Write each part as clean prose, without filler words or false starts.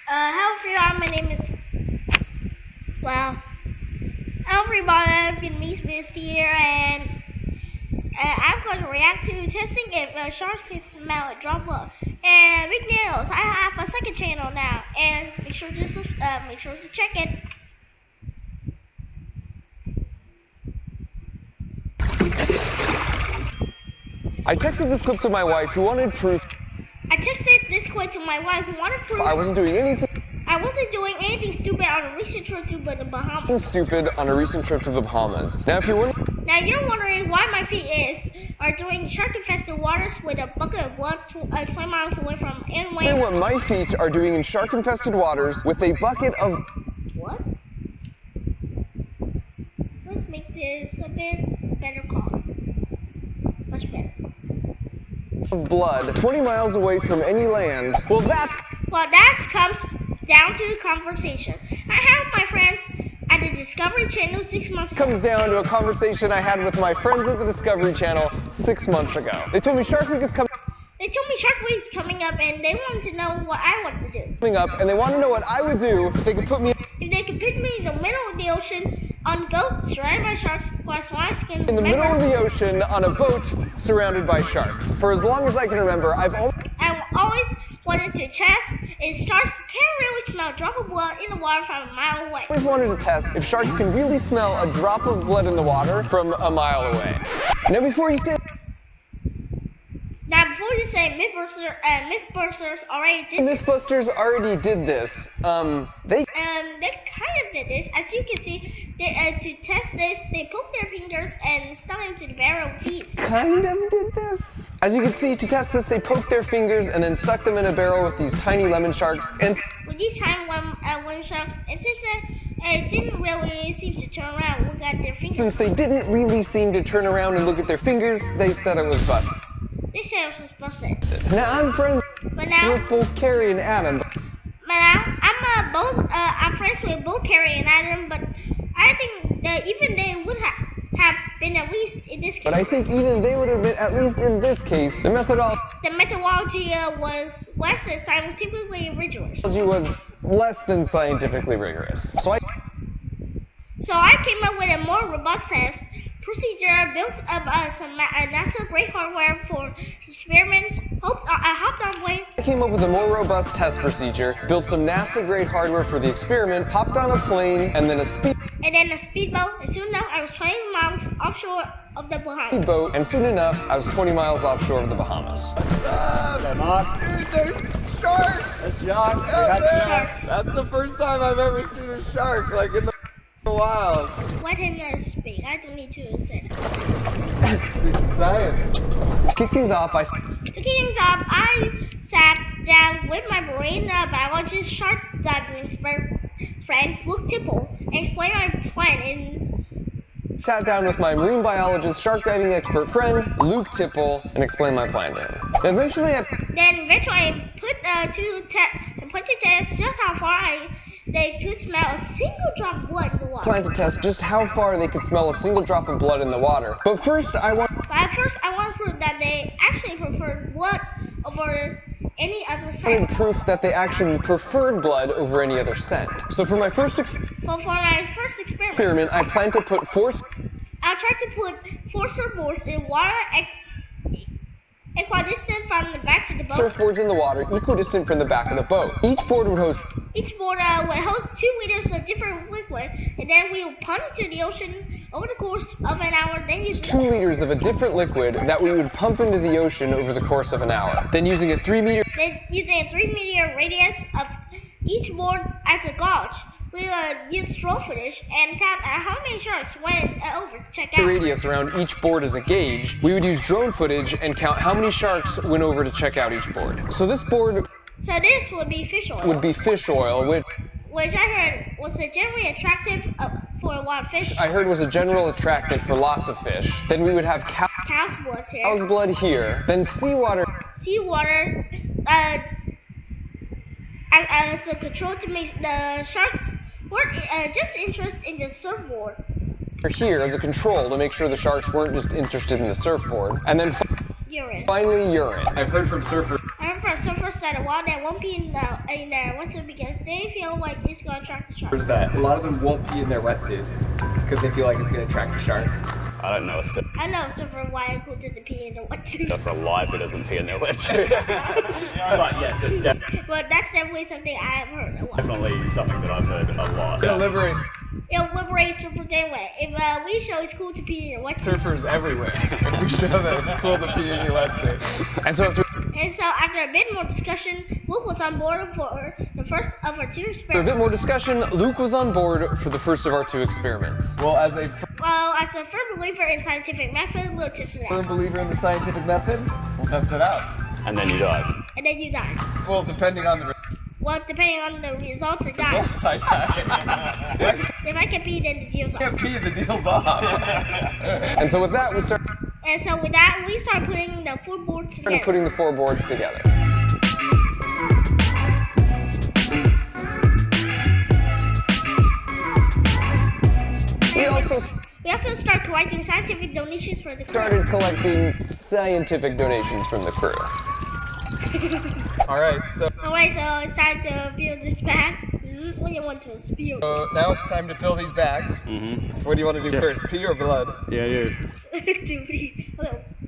Hello everyone, my name is, well, everybody, Vietnamese Biz here, and I'm going to react to testing if sharks can smell a droplet. And big news, I have a second channel now, and make sure to check it. I texted this clip to my wife who wanted proof I texted this clip to my wife who wanted proof I wasn't doing anything stupid on a recent trip to the Bahamas. stupid on a recent trip to the Bahamas. Now, if you're wondering Now you're wondering why my feet are doing shark-infested waters with a bucket of blood 20 miles away from inland. what my feet are doing in shark-infested waters with a bucket of What? Let's make this a bit better call. Much better. blood 20 miles away from any land, well, that Comes down to the conversation I had with my friends at the Discovery Channel 6 months ago. comes down to a conversation I had with my friends at the Discovery Channel 6 months ago. They told me Shark Week is coming They told me Shark Week is coming up and they wanted to know what I want to do. up, and they want to know what I would do if they could put me If they could put me in the middle of the ocean on a boat surrounded by sharks, while I can in the middle of the ocean on a boat surrounded by sharks. For as long as I can remember, I've always wanted to test if sharks can really smell a drop of blood in the water from a mile away. always wanted to test if sharks can really smell a drop of blood in the water from a mile away. Now, before you say Mythbusters already did this. Mythbusters already did this, They kind of did this. As you can see, to test this, they poked their fingers and stuck into the barrel of peas. kind of did this. As you can see, to test this, they poked their fingers and then stuck them in a barrel with these tiny lemon sharks. And With these tiny lemon sharks, and since it didn't really seem to turn around and look at their fingers. since they didn't really seem to turn around and look at their fingers, they said it was busted. They said it was busted. Now, I'm friends But now, with both Carrie and Adam. I'm friends with both Carrie and Adam, but I think that even they would have been at least in this case. But I think even they would admit, at least in this case, the methodology The methodology was less than scientifically rigorous. was less than scientifically rigorous. So I came up with a more robust test procedure built up some NASA grade hardware for experiments. I hopped on plane. I came up with a more robust test procedure, built some NASA-grade hardware for the experiment, hopped on a plane, and then a speedboat, and soon enough I was 20 miles offshore of the Bahamas. speedboat, and soon enough, I was 20 miles offshore of the Bahamas. Dude, there's sharks! That's sharks. That's the first time I've ever seen a shark, like in the wild. Let him speak. I don't need to say that. See some science. To kick things off, To kick things off, I sat down with my marine biologist, shark diving expert friend Luke Tipple, and explained my plan sat down with my marine biologist, shark diving expert friend, Luke Tipple, and explained my plan to him. And eventually I put to test just how far they could smell a single drop of blood in the water. planned to test just how far they could smell a single drop of blood in the water. But first, I want to prove that they actually preferred blood over any other scent. proof that they actually preferred blood over any other scent. So for my first But for my first experiment, I planned to put I tried to put 4 surfboards in water equidistant from the back to the boat. surfboards in the water, equidistant from the back of the boat. Each board would host Each board would host 2 liters of different liquid, and then we would pump into the ocean over the course of an hour. Then use 2 liters of a different liquid that we would pump into the ocean over the course of an hour. Then using a 3-meter radius of each board as a gauge, we would use drone footage and count how many sharks went over to check out. radius around each board as a gauge, we would use drone footage and count how many sharks went over to check out each board. So this board So this would be fish oil. would be fish oil, which I heard was generally attractive for a lot of fish. I heard was a general attractant for lots of fish. Then we would have Cow's blood here. cow's blood here. Then seawater as a control to make the sharks weren't just interested in the surfboard. here as a control to make sure the sharks weren't just interested in the surfboard. And then Urine. finally urine. I've heard from surfers I remember a surfer person at a wall that won't be in their wetsuit because they feel like it's gonna attract the shark. There's that. A lot of them won't pee in their wetsuits because they feel like it's gonna attract a shark. I don't know a surfer I know a surfer who didn't pee in the wetsuit. alive who doesn't pee in their wetsuit. But yes, it's But that's definitely something I've heard a lot. definitely something that I've heard a lot. It liberates It'll liberate surfers anyway. If we show it's cool to pee in your wetsuit. surfers everywhere. We show that it's cool to pee in your wetsuit. And so after And so after a bit more discussion, Luke was on board for the first of our 2 a bit experiments. more discussion, Luke was on board for the first of our 2 experiments. Well, as a Well, as a firm believer in scientific method, we'll test it firm out. believer in the scientific method, we'll test it out. And then you dive. And then you die. Well, depending on the Well, depending on the results, you die. results I die. If I can pee, then the deal's off. Can't pee, the deal's off. And so with that, we started And so with that, we start putting the 4 boards together. putting the 4 boards together. We also We also start collecting scientific donations for the crew. started collecting scientific donations from the crew. All right, so Alright, so it's time to build this bag. What do you want to spill? now it's time to fill these bags. What do you want to do first, pee or blood? Yeah, you. Okay,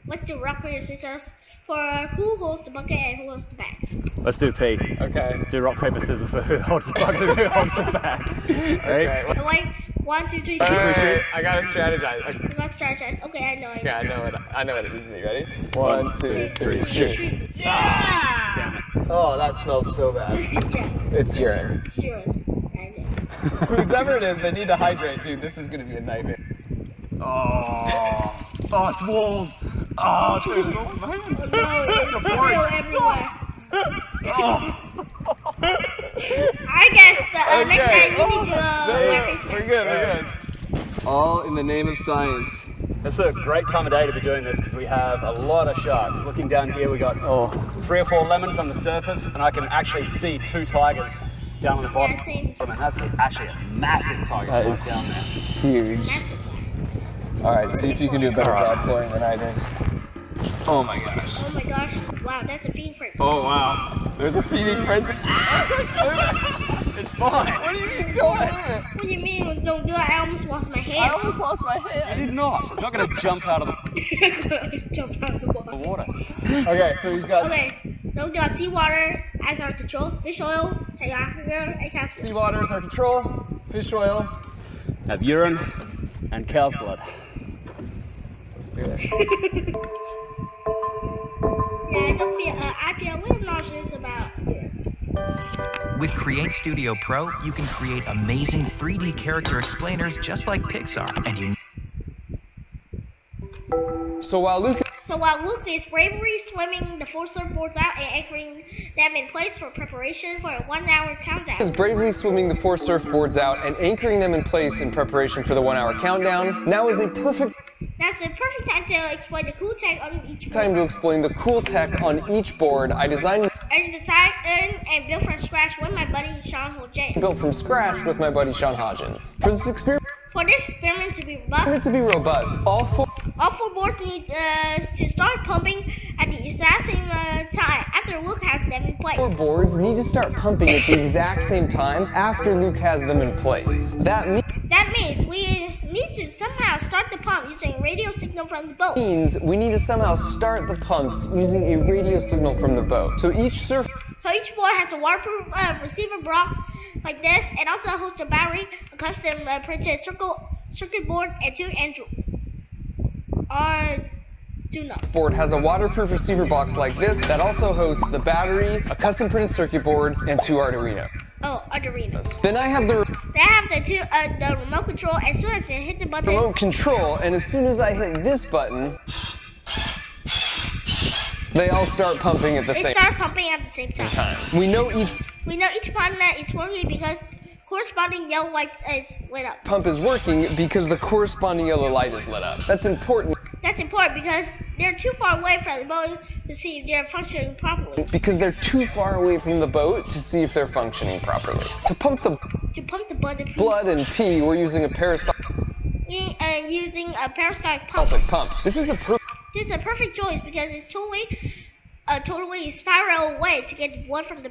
let's do rock, paper, scissors for who holds the bucket and who holds the bag. Let's do pee. Okay. Let's do rock, paper, scissors for who holds the bucket and who holds the bag. Right? Okay. Alright, 1, 2, 3, 4. I gotta strategize. Okay, Let's strategize. Okay, I know. I know it. I know what it is. You ready? 1, 1, 2, 3, shoot. shoot. Damn it. Oh, that smells so bad. Yeah, It's urine. it's urine. I know. Whoever it is, they need to hydrate, dude. This is gonna be a nightmare. Oh, it's warm. Oh, dude, it's all over. No, it's still everywhere. I guess the next time you need to wear face We're mask. good. We're good. All in the name of science. It's a great time of day to be doing this because we have a lot of sharks. Looking down here, we got 3 or 4 lemons on the surface, and I can actually see 2 tigers down on the bottom. Yeah, same. And that's actually a massive tiger That shark is down there. huge. All right, see if you can do a better job pouring than I do. Oh my gosh. Oh my gosh. Wow, that's a feed print. Oh wow. There's a feeding frenzy. It's fine. What do you mean don't move it? What do you mean don't do it? I almost lost my I hand. almost lost my hand. I did not. It's not going to jump out of the Jump out of the water. water. Okay, so we've got Okay, so we got seawater as our control, fish oil, and castor. seawater as our control, fish oil. Have urine and cow's blood. Let's do it. Yeah, I feel a little nauseous about it. With Create Studio Pro, you can create amazing 3D character explainers just like Pixar, and you So while Luke So while Luke is bravely swimming the 4 surfboards out and anchoring them in place for preparation for a 1-hour countdown. is bravely swimming the 4 surfboards out and anchoring them in place in preparation for the 1-hour countdown, now is a perfect That's the perfect time to explain the cool tech on each board. time to explain the cool tech on each board I designed I designed and built from scratch with my buddy Sean Hodge. and built from scratch with my buddy Sean Hodgins. For this experiment For this experiment to be robust, all 4 all 4 boards need to start pumping at the exact same time after Luke has them in place. boards need to start pumping at the exact same time after Luke has them in place. That That means we need to somehow start the pump using a radio signal from the boat. means we need to somehow start the pumps using a radio signal from the boat. So each surf So each board has a waterproof receiver box like this, and also hosts a battery, a custom printed circuit board, and 2 Arduino. board has a waterproof receiver box like this that also hosts the battery, a custom printed circuit board, and 2 Arduino. Oh, Arduino. Then I have the They have the remote control. As soon as you hit the button, remote control, and as soon as I hit this button, they all start pumping at the they same start pumping at the same time. time. We know each We know each button is working because corresponding yellow lights is lit up. pump is working because the corresponding yellow light is lit up. That's important That's important because they're too far away from the boat to see if they're functioning properly. because they're too far away from the boat to see if they're functioning properly. To pump the To pump the blood, blood and pee, we're using a peristaltic using a peristaltic pump. pump. This is a This is a perfect choice because it's totally totally spiral away to get one from the